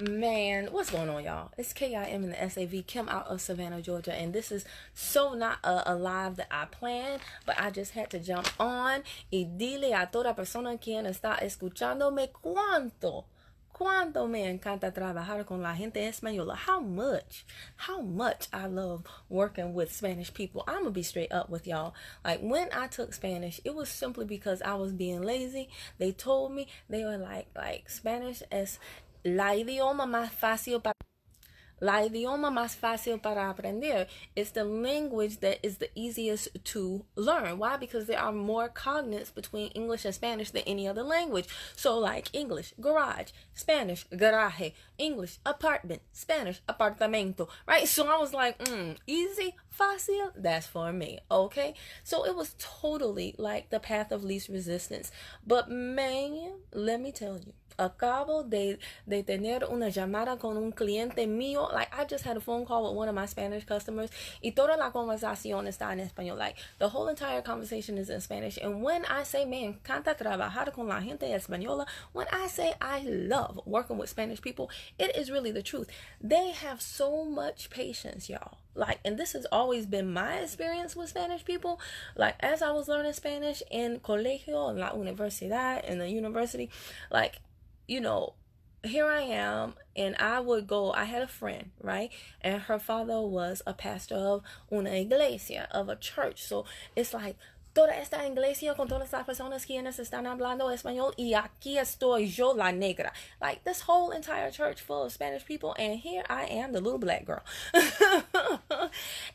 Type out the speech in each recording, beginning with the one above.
Man, what's going on, y'all? It's KIM in the SAV, Kim out of Savannah, Georgia, and this is so not a live that I planned, but I just had to jump on y dile a toda persona quien está escuchándome cuánto me encanta trabajar con la gente española. How much I love working with Spanish people. I'm gonna be straight up with y'all. Like, when I took Spanish, it was simply because I was being lazy. They told me, they were like Spanish es la idioma más fácil para aprender. It's the language that is the easiest to learn. Why? Because there are more cognates between English and Spanish than any other language. So like English, garage, Spanish, garaje, English, apartment, Spanish, apartamento, right? So I was like, easy, fácil, that's for me, okay? So it was totally like the path of least resistance. But man, let me tell you, acabo de tener una llamada con un cliente mío. Like, I just had a phone call with one of my Spanish customers y toda la conversación está en español. Like, the whole entire conversation is in Spanish. And when I say me encanta trabajar con la gente española, when I say I love working with Spanish people, it is really the truth. They have so much patience, y'all. Like, and this has always been my experience with Spanish people. Like, as I was learning Spanish in colegio, en la universidad, in the university, like, you know, here I am, and I had a friend, right? And her father was a pastor of una iglesia, of a church. So it's like, toda esta iglesia con todas las personas quienes están hablando español, y aquí estoy yo, la negra. Like, this whole entire church full of Spanish people, and here I am, the little black girl.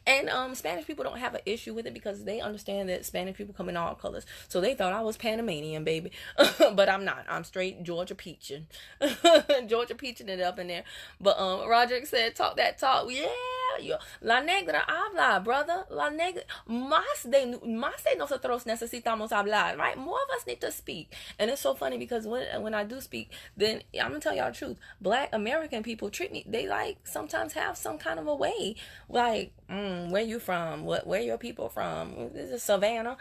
And Spanish people don't have an issue with it because they understand that Spanish people come in all colors. So they thought I was Panamanian, baby. But I'm not. I'm straight Georgia peaching. Georgia peaching it up in there. But Roderick said, talk that talk. Yeah. Yo, la negra habla, brother. La negra. Más de nosotros necesitamos hablar, right? More of us need to speak. And it's so funny because when I do speak, then I'm going to tell y'all the truth. Black American people treat me, they like sometimes have some kind of a way. Like, where you from? Where your people from? This is Savannah,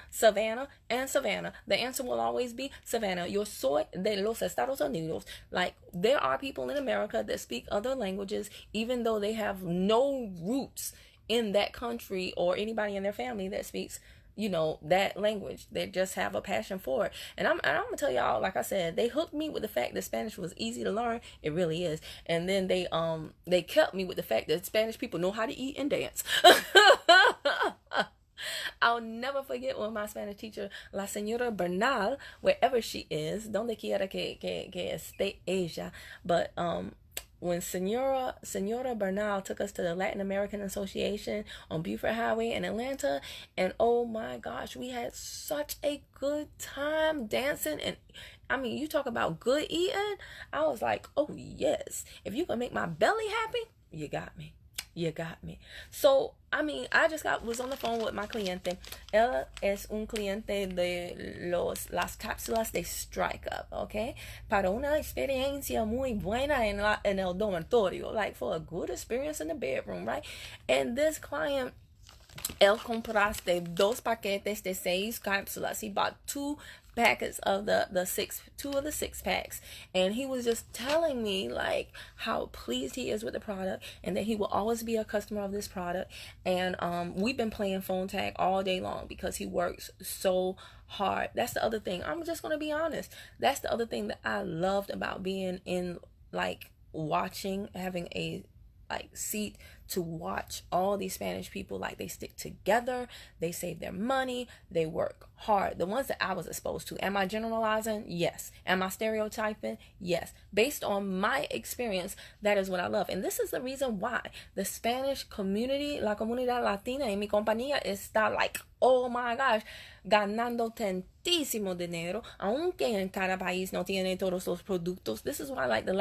and Savannah. The answer will always be Savannah. Yo soy de los Estados Unidos. Like, there are people in America that speak other languages, even though they have no roots in that country or anybody in their family that speaks, you know, that language. They just have a passion for it. And I'm gonna tell y'all, like I said, they hooked me with the fact that Spanish was easy to learn. It really is. And then they kept me with the fact that Spanish people know how to eat and dance. I'll never forget when my Spanish teacher, la señora Bernal, wherever she is, donde quiera que esté ella, but when Senora Bernal took us to the Latin American Association on Buford Highway in Atlanta, and oh my gosh, we had such a good time dancing. And I mean, you talk about good eating, I was like, oh yes, if you can make my belly happy, you got me. You got me. So, I mean, I just was on the phone with my cliente. Él es un cliente de las cápsulas de Strike Up, okay? Para una experiencia muy buena en el dormitorio. Like, for a good experience in the bedroom, right? And this client, él compraste 2 paquetes de 6 cápsulas. He bought 2 packets of two of the 6 packs, and he was just telling me like how pleased he is with the product and that he will always be a customer of this product. And we've been playing phone tag all day long because he works so hard. That's the other thing. I'm just gonna be honest. That's the other thing that I loved about being in, like, watching, having a seat to watch all these Spanish people. Like, they stick together, they save their money, they work hard. The ones that I was exposed to. Am I generalizing? Yes. Am I stereotyping? Yes. Based on my experience, that is what I love. And this is the reason why the Spanish community, la comunidad latina en mi compañía, está like, oh my gosh, ganando tantísimo dinero, aunque en cada país no tiene todos los productos. This is why, like, the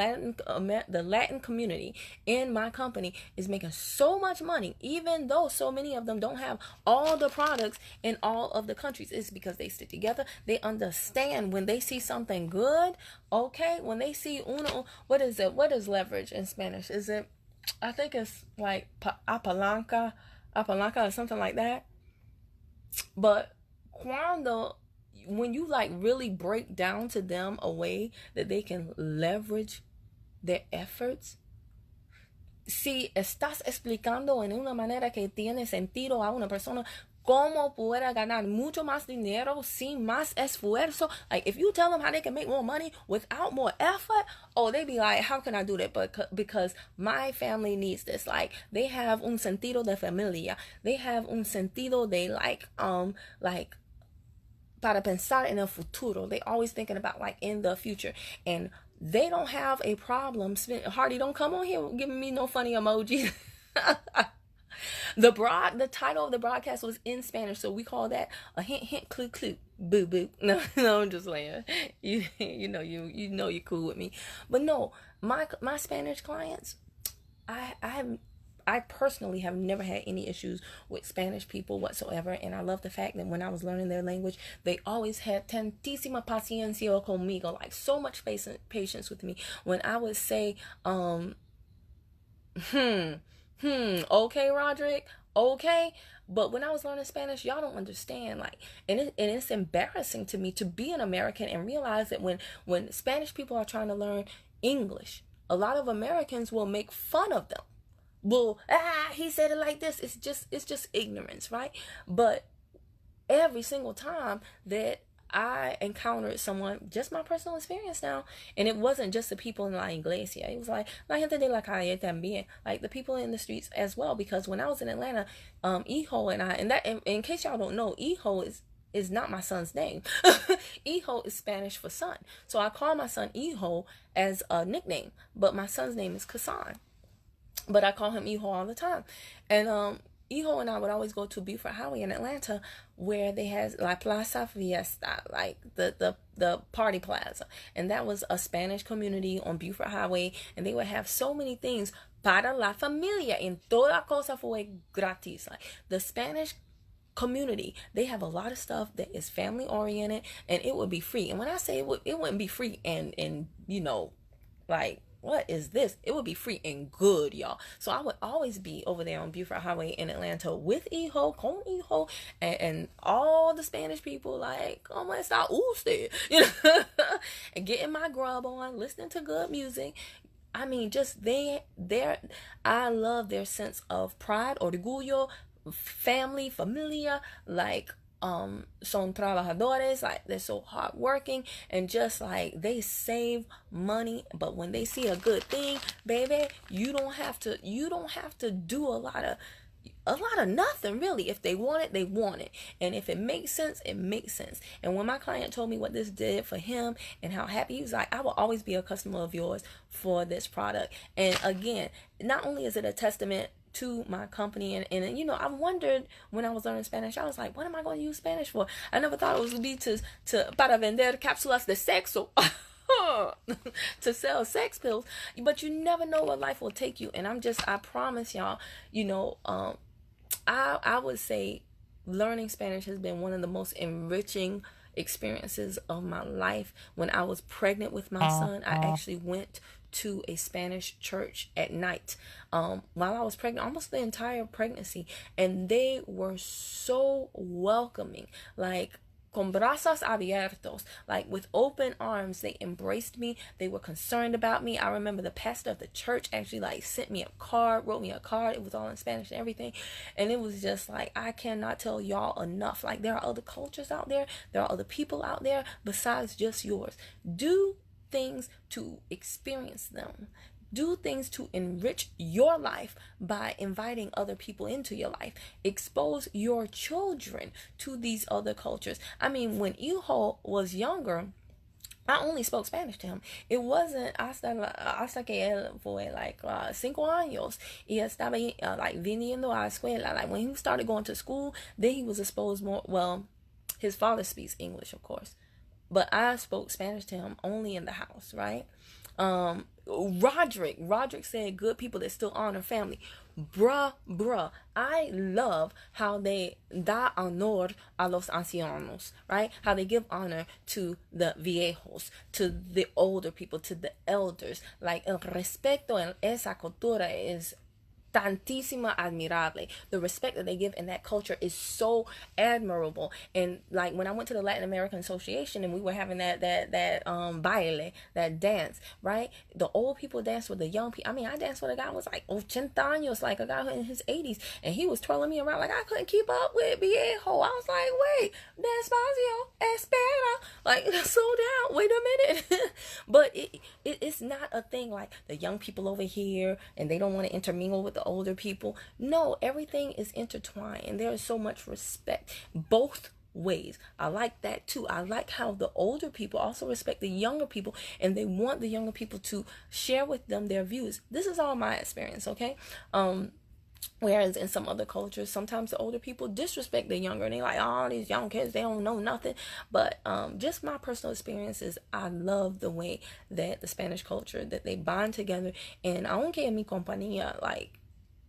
Latin community in my company is making so much money, even though so many of them don't have all the products in all of the countries. It's because they stick together. They understand when they see something good, okay? When they see uno, what is it? What is leverage in Spanish? Is it, I think it's like apalanca or something like that. But when you like really break down to them a way that they can leverage their efforts. Si estás explicando en una manera que tiene sentido a una persona cómo pueda ganar mucho más dinero sin más esfuerzo, like if you tell them how they can make more money without more effort, oh, they be like, how can I do that? But because my family needs this. Like, they have un sentido de familia. They have un sentido de like para pensar en el futuro. They always thinking about like in the future. And they don't have a problem. Hardy, don't come on here giving me no funny emojis. The title of the broadcast was in Spanish, so we call that a hint, hint, clue, clue, boo, boo. No, I'm just playing. You know you're cool with me, but no, my Spanish clients, I personally have never had any issues with Spanish people whatsoever, and I love the fact that when I was learning their language, they always had tantísima paciencia conmigo, like so much patience with me. When I would say, okay, Roderick, okay. But when I was learning Spanish, y'all don't understand. Like, and it's embarrassing to me to be an American and realize that when Spanish people are trying to learn English, a lot of Americans will make fun of them. Well, he said it like this. It's just ignorance, right? But every single time that I encountered someone, just my personal experience now, and it wasn't just the people in la iglesia. It was like la gente de la calle también, like the people in the streets as well. Because when I was in Atlanta, Hijo and that, in case y'all don't know, Hijo is not my son's name. Hijo is Spanish for son. So I call my son Hijo as a nickname, but my son's name is Kasan. But I call him Hijo all the time. And Hijo and I would always go to Buford Highway in Atlanta, where they had La Plaza Fiesta, like the party plaza. And that was a Spanish community on Buford Highway. And they would have so many things para la familia. En toda cosa fue gratis. Like, the Spanish community, they have a lot of stuff that is family oriented, and it would be free. And when I say it wouldn't be free and you know, like, what is this? It would be free and good, y'all. So I would always be over there on Buford Highway in Atlanta with Hijo, con Hijo, and all the Spanish people, like, oh my, está usted, you know, and getting my grub on, listening to good music. I mean, just I love their sense of pride, orgullo, family, familia, like, son trabajadores, like they're so hardworking, and just like they save money. But when they see a good thing, baby, you don't have to do a lot of nothing really. If they want it, they want it, and if it makes sense, it makes sense. And when my client told me what this did for him and how happy he was, like, I will always be a customer of yours for this product. And again, not only is it a testament to my company, and you know, I wondered when I was learning Spanish, I was like, what am I going to use Spanish for? I never thought it was going to be para vender cápsulas de sexo. To sell sex pills. But you never know where life will take you. And I promise y'all, you know, I would say learning Spanish has been one of the most enriching experiences of my life. When I was pregnant with my son, I actually went to a Spanish church at night while I was pregnant, almost the entire pregnancy, and they were so welcoming, like con brazos abiertos, like with open arms. They embraced me. They were concerned about me. I remember the pastor of the church actually like sent me a card, wrote me a card. It was all in Spanish and everything, and it was just like, I cannot tell y'all enough. Like, there are other cultures out there, there are other people out there besides just yours. Do things to experience them. Do things to enrich your life by inviting other people into your life. Expose your children to these other cultures. I mean, when Hijo was younger, I only spoke Spanish to him. It wasn't hasta que él fue like 5 años y estaba like viniendo a la escuela. Like, when he started going to school, then he was exposed more. Well, his father speaks English, of course, but I spoke Spanish to him only in the house, right? Roderick said, good people that still honor family. Bruh, I love how they da honor a los ancianos, right? How they give honor to the viejos, to the older people, to the elders. Like, el respeto en esa cultura is tantísima admirable. The respect that they give in that culture is so admirable. And like when I went to the Latin American Association and we were having that baile, that dance, right? The old people dance with the young people. I mean, I danced with a guy who was like 80 años, like a guy in his 80s, and he was twirling me around like I couldn't keep up with viejo. I was like, wait, despacio, espera, like slow down, wait a minute. But it's not a thing like the young people over here and they don't want to intermingle with the older people. No, everything is intertwined and there is so much respect both ways. I like that too. I like how the older people also respect the younger people and they want the younger people to share with them their views. This is all my experience, okay? Whereas in some other cultures, sometimes the older people disrespect the younger and they like, oh, these young kids, they don't know nothing. But just my personal experiences, I love the way that the Spanish culture, that they bond together. And aunque en mi compañía, like,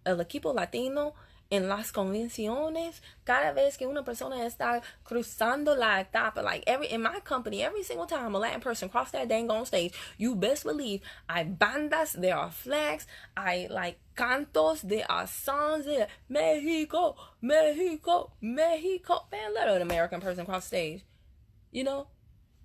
el equipo latino, en las convenciones, cada vez que una persona está cruzando la etapa, like in my company, every single time a Latin person cross that dang on stage, you best believe I bandas, there are flags, I like cantos, there are songs, there, Mexico, Mexico, Mexico. Man, let an American person cross stage, you know?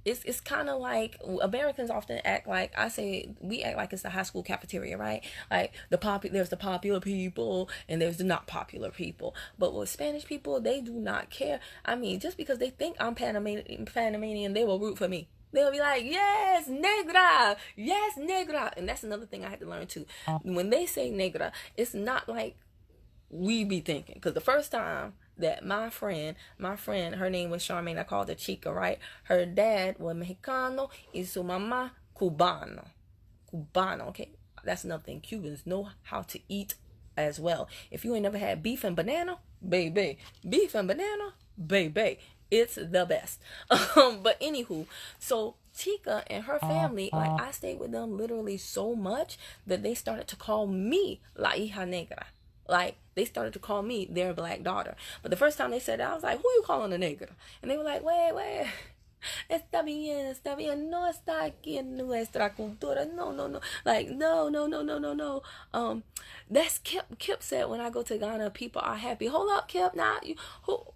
It's kind of like Americans often act like, I say, we act like it's the high school cafeteria, right? Like there's the popular people and there's the not popular people. But with Spanish people, they do not care. I mean, just because they think I'm Panamanian, they will root for me. They'll be like, yes, negra, yes, negra. And that's another thing I had to learn too. When they say negra, it's not like we be thinking. Because the first time that my friend, her name was Charmaine, I called her Chica, right? Her dad was Mexicano y su mamá Cubano, okay? That's another thing. Cubans know how to eat as well. If you ain't never had beef and banana, baby, it's the best. But anywho, so Chica and her family, like I stayed with them literally so much that they started to call me La Hija Negra. Like, they started to call me their black daughter. But the first time they said that, I was like, who you calling a negra? And they were like, wait. Está bien. No está aquí en nuestra cultura. No. Like, no. That's Kip said when I go to Ghana, people are happy. Hold up, Kip. Now,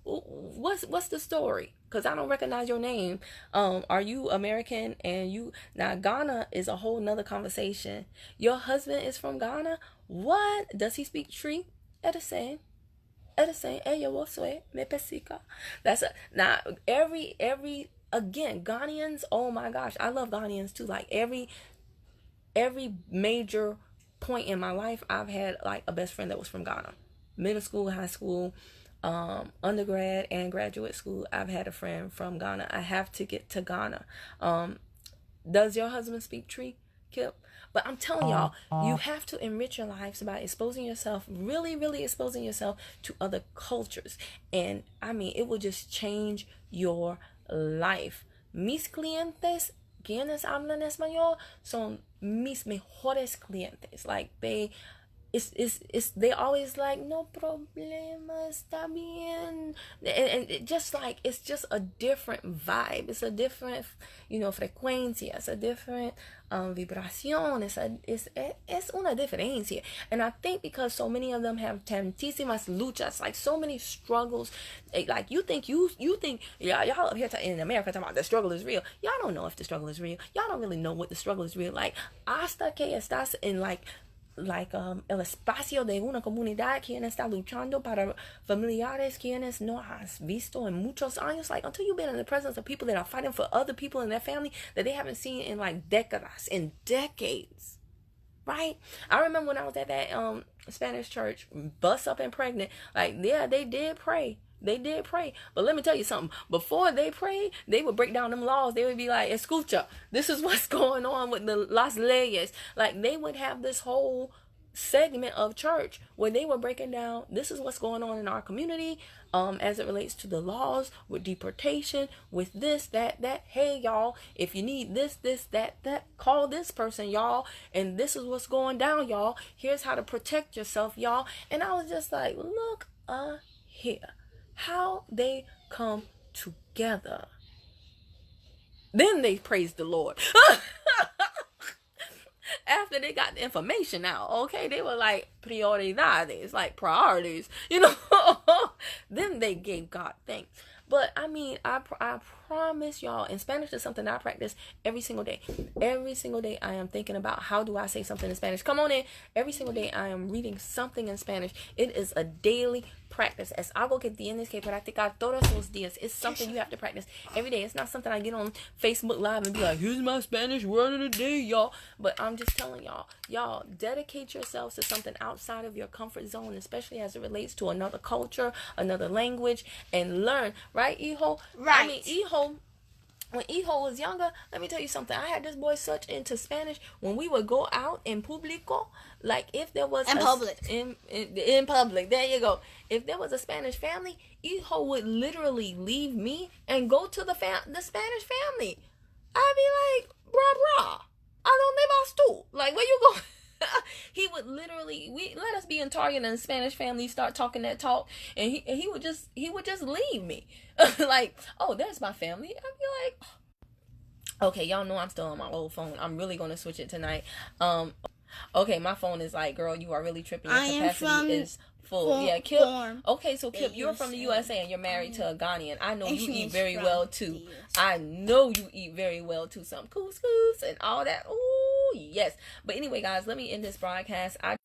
what's the story? Because I don't recognize your name. Are you American? Now Ghana is a whole nother conversation. Your husband is from Ghana? What? Does he speak Tree? Edison, ella vos me pesica. Now every again, Ghanaians, oh my gosh, I love Ghanaians too. Like every major point in my life, I've had like a best friend that was from Ghana. Middle school, high school, undergrad and graduate school, I've had a friend from Ghana. I have to get to Ghana. Does your husband speak Tree, Kip? But I'm telling y'all, you have to enrich your lives by exposing yourself, really, really exposing yourself to other cultures. And I mean, it will just change your life. Mis clientes, quienes hablan español, son mis mejores clientes. Like they always like, no problema, está bien. And it just like, it's just a different vibe. It's a different, frecuencia. It's a different vibración. Es una diferencia. And I think because so many of them have tantísimas luchas, like so many struggles, like you think y'all up here in America talking about the struggle is real. Y'all don't know if the struggle is real. Y'all don't really know what the struggle is real. Like, hasta que estás in like el espacio de una comunidad, quien está luchando para familiares quienes no has visto en muchos años, like until you've been in the presence of people that are fighting for other people in their family that they haven't seen in like decades, right? I remember when I was at that Spanish church, bust up and pregnant, like, yeah, they did pray. But let me tell you something. Before they prayed, they would break down them laws. They would be like, escucha, this is what's going on with the las leyes. Like, they would have this whole segment of church where they were breaking down, this is what's going on in our community, as it relates to the laws, with deportation, with this, that. Hey, y'all, if you need this, that, call this person, y'all. And this is what's going down, y'all. Here's how to protect yourself, y'all. And I was just like, look here. How they come together. Then they praise the Lord. after they got the information out, okay, they were like prioridades, like priorities, you know. Then they gave God thanks. But I mean, I promise y'all, in Spanish is something I practice every single day. Every single day I am thinking about how do I say something in Spanish. Come on in. Every single day I am reading something in Spanish. It is a daily practice. Es algo que tienes que practicar todos los días. It's something you have to practice every day. It's not something I get on Facebook Live and be like, here's my Spanish word of the day, y'all. But I'm just telling y'all dedicate yourselves to something outside of your comfort zone, especially as it relates to another culture, another language, and learn. Right, Hijo? Right. I mean, Hijo, when Hijo was younger, let me tell you something. I had this boy such into Spanish. When we would go out in publico, like if there was in public, there you go. If there was a Spanish family, Hijo would literally leave me and go to the Spanish family. I'd be like, brah, I don't live out. Like, where you going? He would literally let us be in Target and the Spanish family start talking that talk, and he would just leave me. Like, oh, there's my family. I'd be like, okay, y'all know I'm still on my old phone. I'm really gonna switch it tonight. Okay, my phone is like, girl, you are really tripping. Your capacity is full. Yeah, Kip. Okay, so Kip, you're from the USA and you're married to a Ghanaian. I know you eat very well too. I know you eat very well too. Some couscous and all that. Ooh, yes. But anyway, guys, let me end this broadcast. I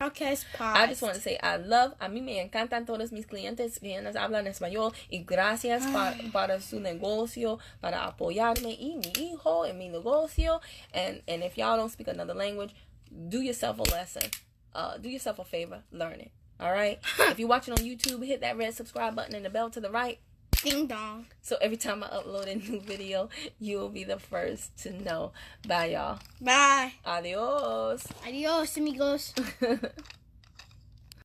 just want to say a mí me encantan todos mis clientes que nos hablan español y gracias para su negocio, para apoyarme y mi hijo en mi negocio. And if y'all don't speak another language, do yourself a lesson. Do yourself a favor. Learn it. All right? If you're watching on YouTube, hit that red subscribe button and the bell to the right. Ding dong. So every time I upload a new video, you will be the first to know. Bye, y'all. Bye. Adios. Adios, amigos.